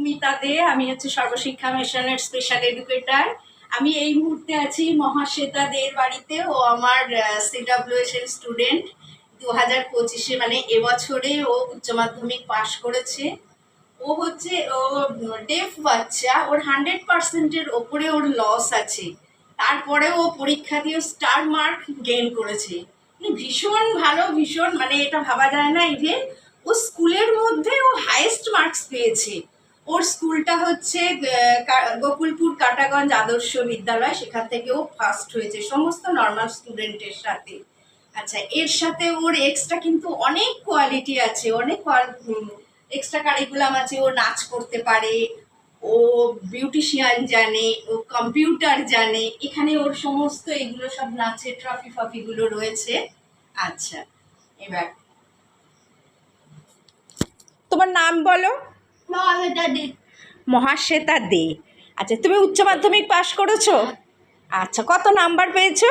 মধুমিতা দে, আমি হচ্ছে সর্বশিক্ষা মিশনের স্পেশাল এডুকেটর। আমি এই মুহূর্তে আছি মহাশ্বেতা দের বাড়িতে। ও আমার CWS এর স্টুডেন্ট। 2025-এ মানে এবছরে ও উচ্চ মাধ্যমিক পাশ করেছে। ও হচ্ছে ও ডেফ বাচ্চা, ওর 100%-এর ওপরে ওর লস আছে। তারপরে ও পরীক্ষা দিয়ে স্টার মার্ক গেইন করেছে। ভীষণ ভালো, ভীষণ মানে এটা ভাবা যায় না যে ও স্কুলের মধ্যে ও হাইয়েস্ট মার্কস পেয়েছে। ওর স্কুলটা হচ্ছে গোকুলপুর কাটাগঞ্জ আদর্শ বিদ্যালয়, সেখান থেকে ও ফার্স্ট হয়েছে সমস্ত নর্মাল স্টুডেন্টের সাথে। আচ্ছা, এর সাথে ওর এক্সট্রা কিন্তু অনেক কোয়ালিটি আছে, অনেক এক্সট্রা কারিকুলাম আছে। ও নাচ করতে পারে, ও বিউটিশিয়ান জানে, ও কম্পিউটার জানে। এখানে ওর সমস্ত এগুলো সব নাচের ট্রফি ফফিগুলো রয়েছে। আচ্ছা, এবার তোমার নাম বলো। মহাশ্বেতা দে। আচ্ছা, তুমি উচ্চ মাধ্যমিক পাশ করেছো? আচ্ছা, কত নাম্বার পেয়েছো?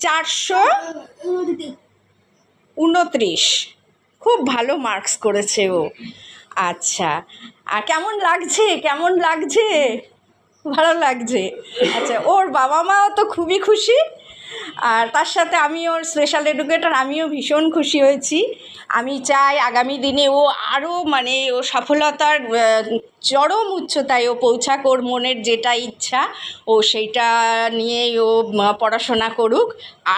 429। খুব ভালো মার্কস করেছে ও। আচ্ছা, আর কেমন লাগছে, কেমন লাগছে? ভালো লাগছে। আচ্ছা, ওর বাবা মাও তো খুবই খুশি, আর তার সাথে আমি ওর স্পেশাল এডুকেটর, আমিও ভীষণ খুশি হয়েছি। আমি চাই আগামী দিনে ও আরও মানে ও সফলতার চরম উচ্চতায় ও পৌঁছাক। ওর মনের যেটা ইচ্ছা ও সেইটা নিয়েই ও পড়াশোনা করুক,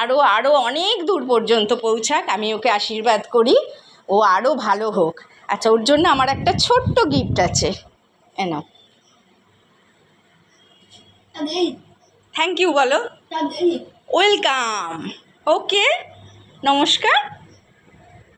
আরও আরও অনেক দূর পর্যন্ত পৌঁছাক। আমি ওকে আশীর্বাদ করি ও আরও ভালো হোক। আচ্ছা, ওর জন্য আমার একটা ছোট্ট গিফট আছে, এনাও। থ্যাংক ইউ বলো। ওয়েলকাম। ওকে, নমস্কার।